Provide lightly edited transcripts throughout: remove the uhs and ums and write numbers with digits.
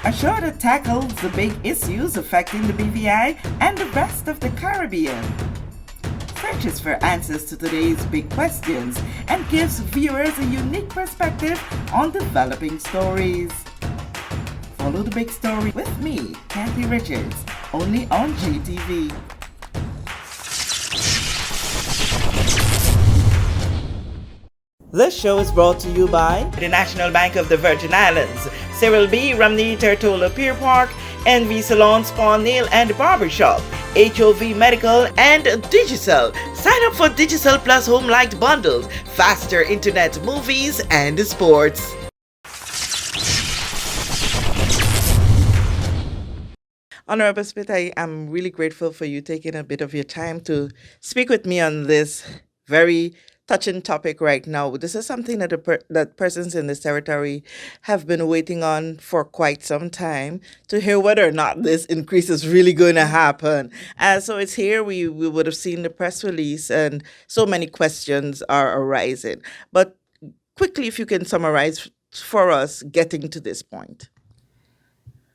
a show that tackles the big issues affecting the BVI and the rest of the Caribbean. Searches for answers to today's big questions and gives viewers a unique perspective on developing stories. Follow the big story with me, Kathy Richards, only on JTV. This show is brought to you by the National Bank of the Virgin Islands, Cyril B. Ramney Tertola Pier Park, NV Salon Spa Nail and Barbershop, HOV Medical, and Digicel. Sign up for Digicel Plus Home Light Bundles, faster internet, movies, and sports. Honorable Smith, I am really grateful for you taking a bit of your time to speak with me on this very touching topic right now. This is something that persons in this territory have been waiting on for quite some time to hear whether or not this increase is really going to happen. So it's here. We would have seen the press release, and so many questions are arising. But quickly, if you can summarize for us getting to this point.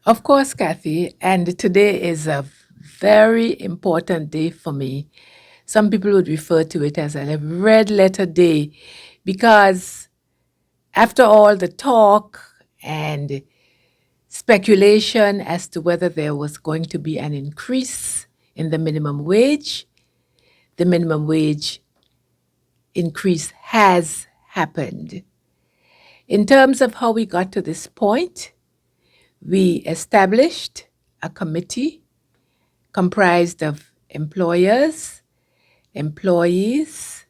Of course, Kathy, and today is a very important day for me. Some people would refer to it as a red letter day because after all the talk and speculation as to whether there was going to be an increase in the minimum wage increase has happened. In terms of how we got to this point, we established a committee comprised of employers, employees,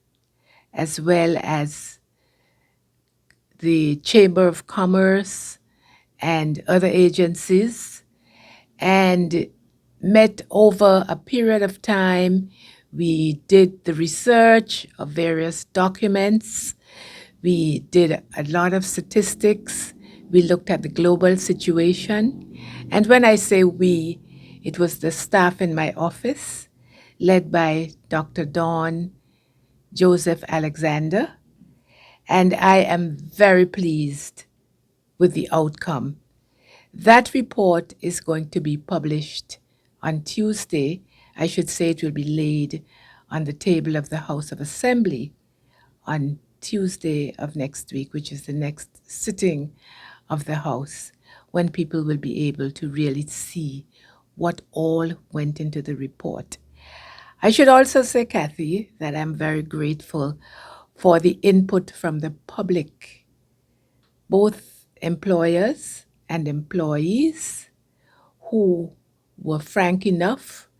as well as the Chamber of Commerce and other agencies, and met over a period of time. We did the research of various documents. We did a lot of statistics. We looked at the global situation. And when I say we, it was the staff in my office, led by Dr. Dawn Joseph Alexander. And I am very pleased with the outcome. That report is going to be published on Tuesday. I should say it will be laid on the table of the House of Assembly on Tuesday of next week, which is the next sitting of the House, when people will be able to really see what all went into the report. I should also say, Kathy, that I'm very grateful for the input from the public, both employers and employees, who were frank enough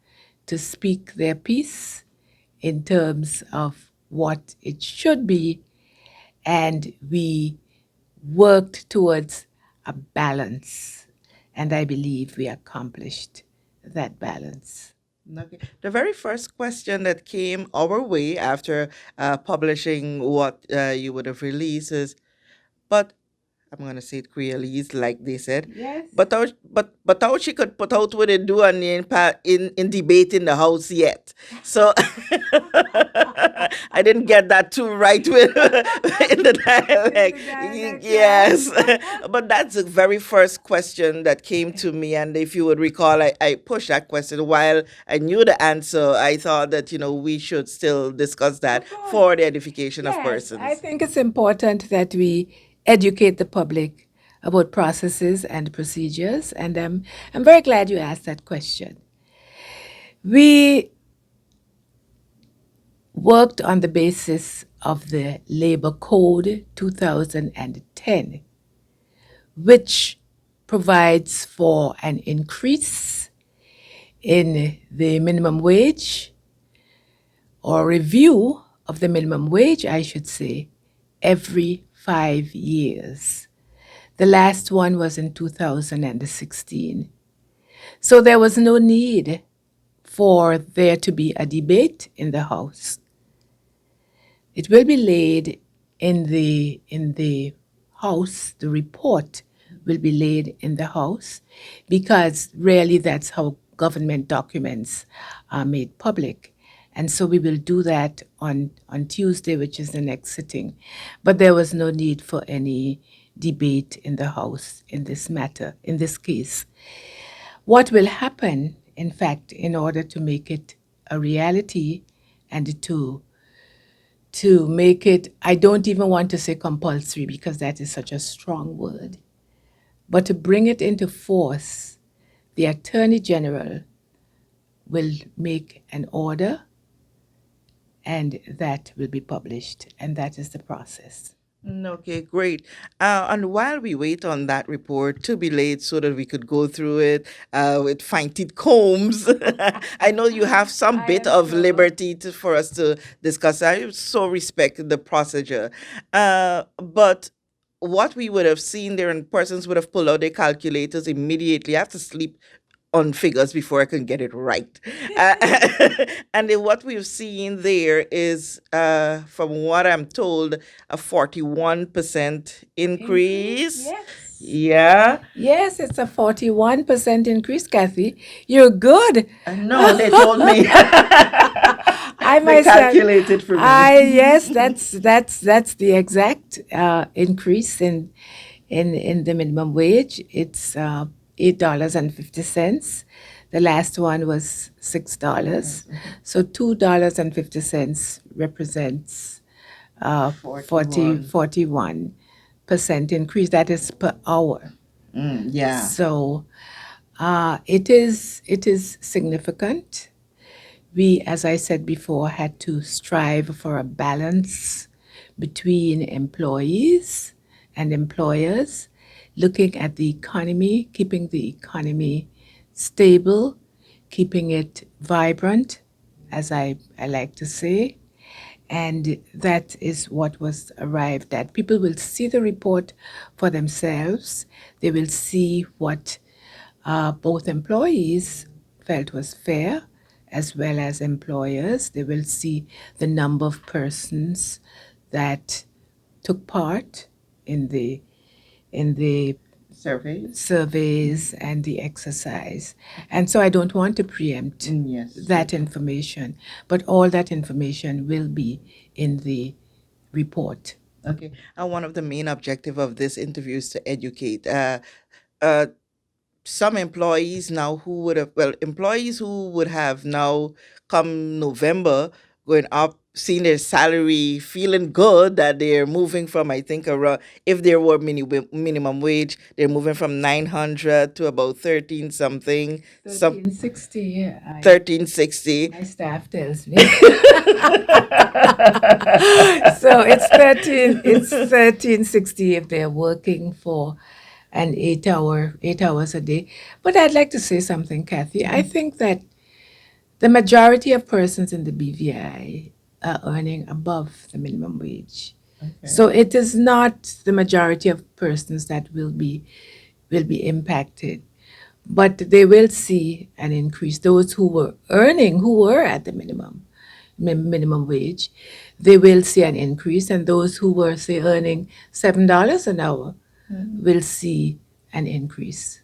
to speak their piece in terms of what it should be, and we worked towards a balance, and I believe we accomplished that balance. Okay. The very first question that came our way after publishing what you would have released is, but I'm gonna say it clearly, like they said. Yes. But how she could put out what they do and in debate in the house yet. So I didn't get that too right with in the dialect. Yes. But that's the very first question that came to me, and if you would recall, I pushed that question while I knew the answer. I thought that we should still discuss that for the edification of persons. I think it's important that we educate the public about processes and procedures, and I'm very glad you asked that question. We worked on the basis of the Labor Code 2010, which provides for an increase in the minimum wage, or review of the minimum wage, I should say, every 5 years. The last one was in 2016. So there was no need for there to be a debate in the House. It will be laid in the House. The report will be laid in the House, because really that's how government documents are made public. And so we will do that on Tuesday, which is the next sitting. But there was no need for any debate in the House in this matter, in this case. What will happen, in fact, in order to make it a reality and to make it, I don't even want to say compulsory because that is such a strong word, but to bring it into force, the Attorney General will make an order and that will be published, and that is the process. Okay, great. And while we wait on that report to be laid so that we could go through it with fine teeth combs, I know you have some I bit am of sure. liberty for us to discuss. I so respect the procedure. But what we would have seen there, and persons would have pulled out their calculators immediately. I have to sleep on figures before I can get it right. Uh, and then what we've seen there is, from what I'm told, a 41% increase. Yes. Yeah. Yes, it's a 41% increase, Kathy. You're good. No, they told me. I They myself, calculated for me. I yes, that's the exact increase in the minimum wage. It's $8.50. The last one was $6. So $2.50 represents 41. 41% increase. That is per hour. Yeah. So it is significant. We, as I said before, had to strive for a balance between employees and employers, looking at the economy, keeping the economy stable, keeping it vibrant, as I like to say. And that is what was arrived at. People will see the report for themselves. They will see what both employees felt was fair as well as employers. They will see the number of persons that took part in the Survey? surveys and the exercise. And so I don't want to preempt Yes. that information, but all that information will be in the report. Okay. And one of the main objective of this interview is to educate. Uh, some employees now who would have, well, employees who would have now come November going up, seeing their salary, feeling good that they're moving from, I think, around, if there were minimum wage, they're moving from 900 to about 13 something, some 1360, yeah, 1360. my staff tells me. So it's 1360 if they're working for an 8 hours a day. But I'd like to say something, Kathy. I think that the majority of persons in the BVI are earning above the minimum wage. Okay. So it is not the majority of persons that will be impacted, but they will see an increase. Those who were at the minimum wage, they will see an increase, and those who were, say, earning $7 an hour will see an increase.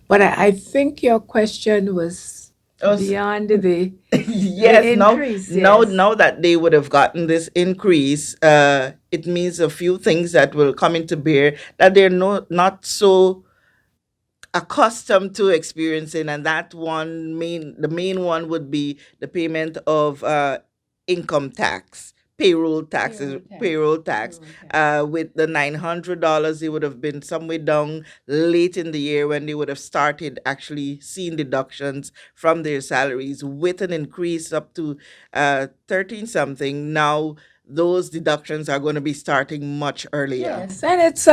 But I think your question was beyond the Yes, increase. now that they would have gotten this increase, it means a few things that will come into bear that they're not so accustomed to experiencing, and that the main one would be the payment of income tax, payroll tax. With the $900, they would have been somewhere down late in the year when they would have started actually seeing deductions from their salaries. With an increase up to 13 something, now those deductions are going to be starting much earlier. Yes, and it's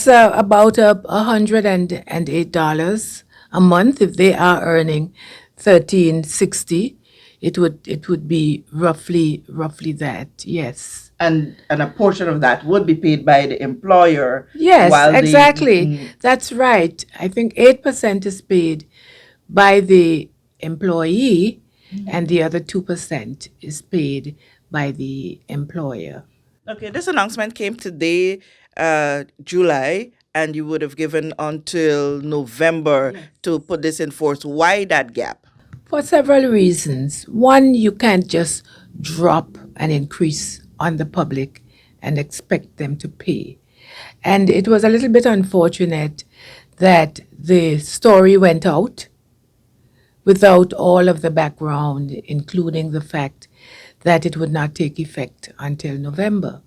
about $108 a month if they are earning 1360. It would be roughly that. Yes. And a portion of that would be paid by the employer. Yes, while exactly. That's right. I think 8% is paid by the employee, and the other 2% is paid by the employer. Okay, this announcement came today, July, and you would have given until November to put this in force. Why that gap? For several reasons. One, you can't just drop an increase on the public and expect them to pay. And it was a little bit unfortunate that the story went out without all of the background, including the fact that it would not take effect until November.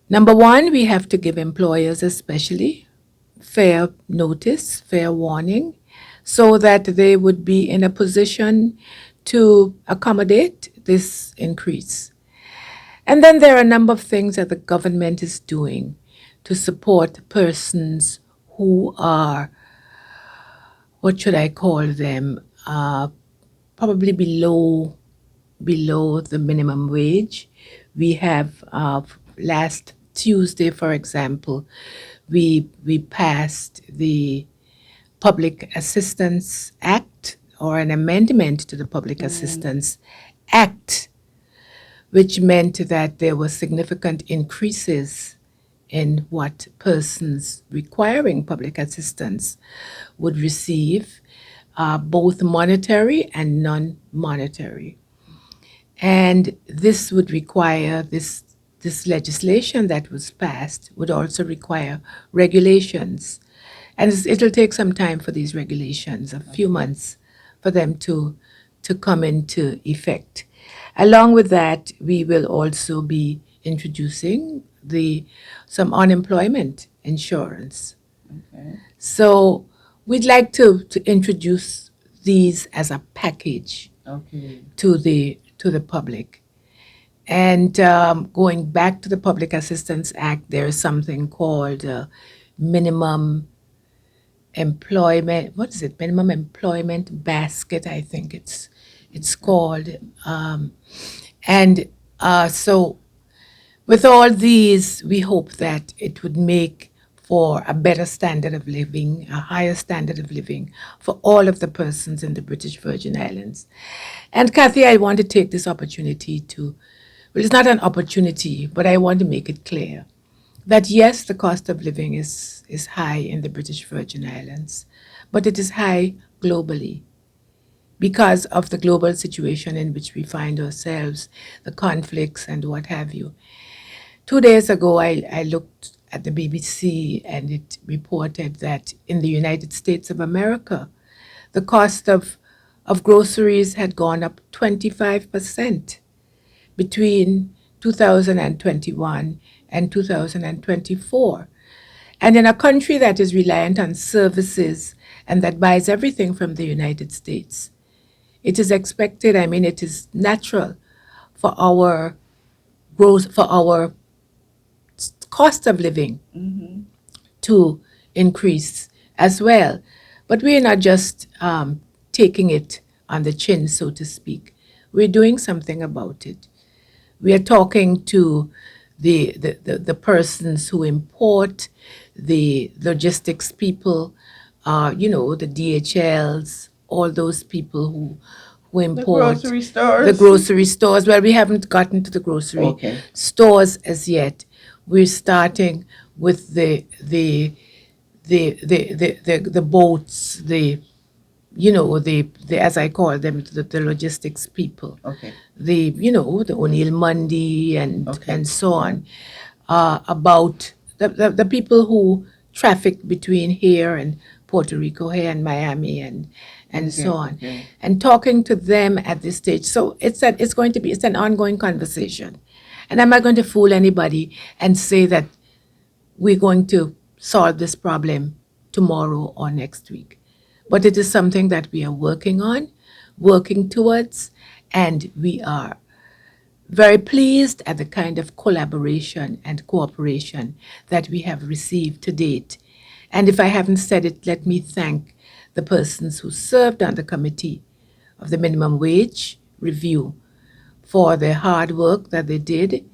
Number one, we have to give employers, especially, fair notice, fair warning, so that they would be in a position to accommodate this increase. And then there are a number of things that the government is doing to support persons who are, what should I call them, probably below the minimum wage. We have last Tuesday, for example, we passed the Public Assistance Act, or an amendment to the Public Assistance Act, which meant that there were significant increases in what persons requiring public assistance would receive, both monetary and non-monetary. And this would require this legislation that was passed would also require regulations. And it'll take some time for these regulations, a few months, for them to come into effect. Along with that, we will also be introducing some unemployment insurance. So we'd like to introduce these as a package to the public. And going back to the Public Assistance Act, there is something called minimum employment. What is it? Minimum employment basket, I think it's called. And so with all these, we hope that it would make for a better standard of living, a higher standard of living for all of the persons in the British Virgin Islands. And Kathy, I want to take this opportunity to, well, it's not an opportunity, but I want to make it clear that yes, the cost of living is high in the British Virgin Islands, but it is high globally because of the global situation in which we find ourselves, the conflicts and what have you. 2 days ago, I looked at the BBC and it reported that in the United States of America, the cost of groceries had gone up 25% between 2021 and 2024. And in a country that is reliant on services and that buys everything from the United States, it is expected, I mean, it is natural for our growth, for our cost of living to increase as well. But we're not just taking it on the chin, so to speak. We're doing something about it. We are talking to the persons who import, the logistics people, the DHLs, all those people who import. The grocery stores. The grocery stores. Well, we haven't gotten to the grocery stores as yet. We're starting with the boats, the as I call them, the logistics people. The O'Neill Mundy and so on, about the people who traffic between here and Puerto Rico, here and Miami and so on, and talking to them at this stage. So it's an ongoing conversation, and I'm not going to fool anybody and say that we're going to solve this problem tomorrow or next week. But it is something that we are working on, working towards, and we are very pleased at the kind of collaboration and cooperation that we have received to date. And if I haven't said it, let me thank the persons who served on the committee of the minimum wage review for the hard work that they did.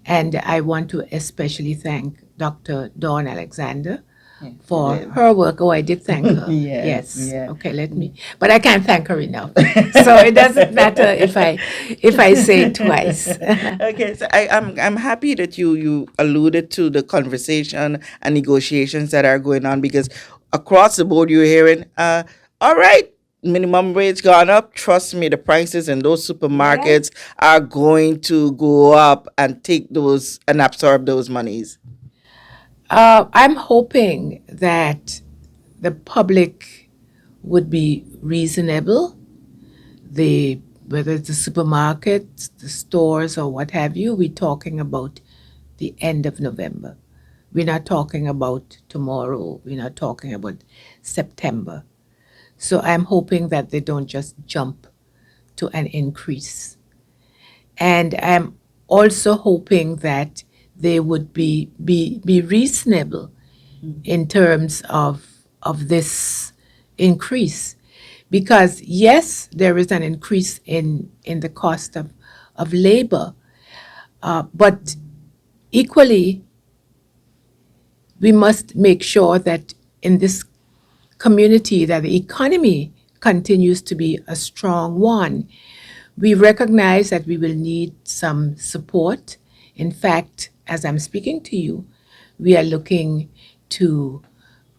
And I want to especially thank Dr. Dawn Alexander for her work. Oh, I did thank her. Yes. Okay, but I can't thank her enough. So it doesn't matter if I say it twice. Okay, so I'm happy that you alluded to the conversation and negotiations that are going on, because across the board you're hearing, all right, minimum wage gone up. Trust me, the prices in those supermarkets are going to go up and take those and absorb those monies. I'm hoping that the public would be reasonable. The Whether it's the supermarkets, the stores, or what have you, we're talking about the end of November. We're not talking about tomorrow. We're not talking about September. So I'm hoping that they don't just jump to an increase. And I'm also hoping that they would be reasonable in terms of this increase. Because yes, there is an increase in the cost of labor, but equally, we must make sure that in this community that the economy continues to be a strong one. We recognize that we will need some support. In fact, as I'm speaking to you, we are looking to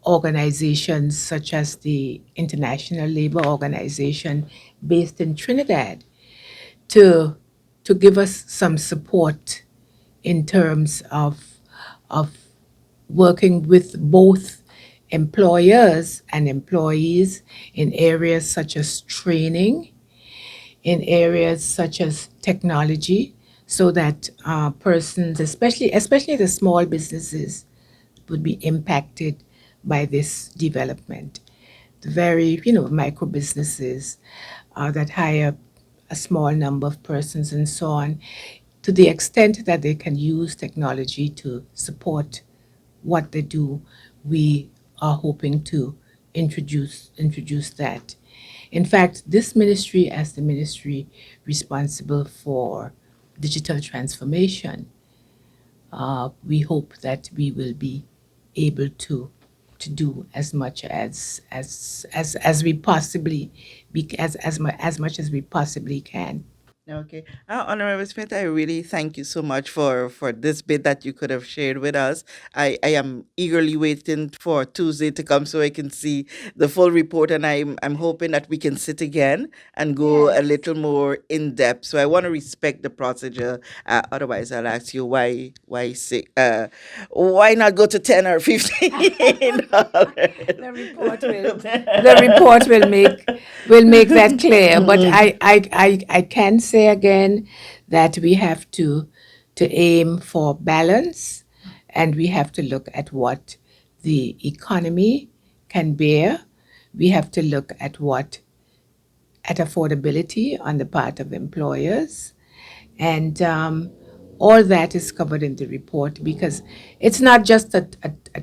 organizations such as the International Labor Organization based in Trinidad to give us some support in terms of working with both employers and employees in areas such as training, in areas such as technology, so that persons, especially the small businesses, would be impacted by this development. The very, micro businesses that hire a small number of persons and so on, to the extent that they can use technology to support what they do, we are hoping to introduce that. In fact, this ministry, as the ministry responsible for digital transformation, we hope that we will be able to do as much as we possibly as much as we possibly can. Okay. Honorable Smith, I really thank you so much for this bit that you could have shared with us. I am eagerly waiting for Tuesday to come so I can see the full report, and I'm hoping that we can sit again and go a Yes. little more in depth. So I want to respect the procedure. Otherwise, I'll ask you why not go to 10 or $15? The report will make that clear. But I can say again that we have to aim for balance, and we have to look at what the economy can bear. We have to look at affordability on the part of employers, and all that is covered in the report, because it's not just a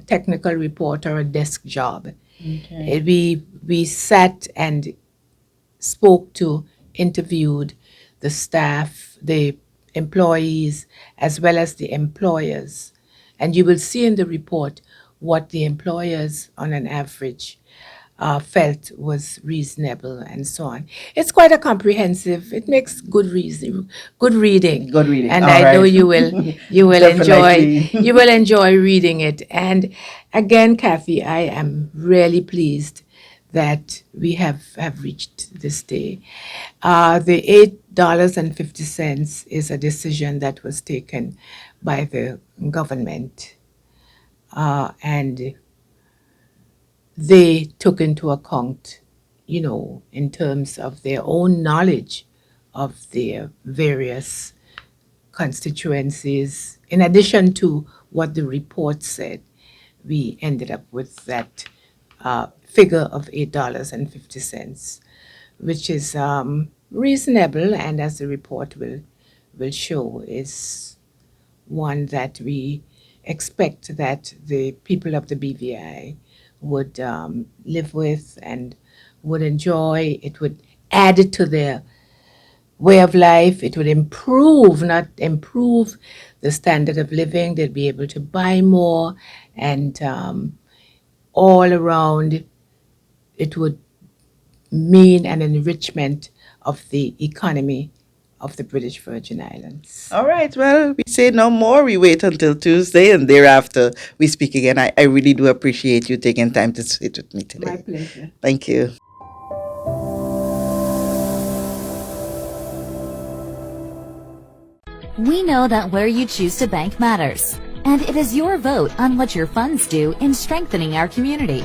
technical report or a desk job. Okay. We sat and spoke to, interviewed the staff, the employees, as well as the employers. And you will see in the report what the employers, on an average, felt was reasonable, and so on. It's quite a comprehensive. It makes good reading, Good reading. and All I know right. you will enjoy Definitely. you will enjoy reading it. And again, Kathy, I am really pleased that we have reached this day. The $8.50 is a decision that was taken by the government, and they took into account, in terms of their own knowledge of their various constituencies. In addition to what the report said, we ended up with that figure of $8.50, which is reasonable, and as the report will show, is one that we expect that the people of the BVI would live with and would enjoy. It would add to their way of life. It would not improve the standard of living. They'd be able to buy more, and all around, it would mean an enrichment of the economy of the British Virgin Islands. All right. Well, we say no more. We wait until Tuesday, and thereafter we speak again. I really do appreciate you taking time to sit with me My today. pleasure. Thank you. We know that where you choose to bank matters. And it is your vote on what your funds do in strengthening our community.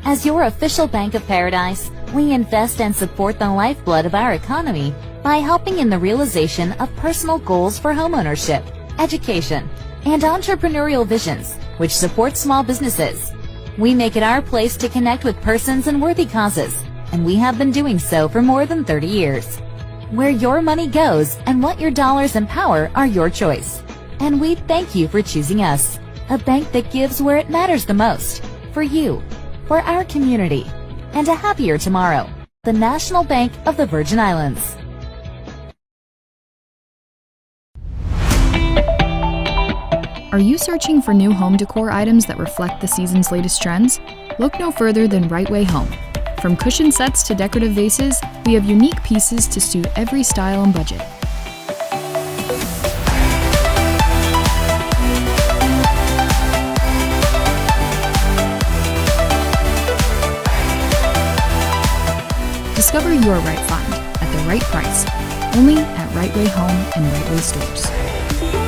As your official Bank of Paradise, we invest and support the lifeblood of our economy by helping in the realization of personal goals for homeownership, education, and entrepreneurial visions, which support small businesses. We make it our place to connect with persons and worthy causes, and we have been doing so for more than 30 years. Where your money goes and what your dollars empower are your choice. And we thank you for choosing us, a bank that gives where it matters the most, for you, for our community, and a happier tomorrow. The National Bank of the Virgin Islands. Are you searching for new home decor items that reflect the season's latest trends? Look no further than Right Way Home. From cushion sets to decorative vases, we have unique pieces to suit every style and budget. Discover your right find at the right price, only at Right Way Home and Right Way Stores.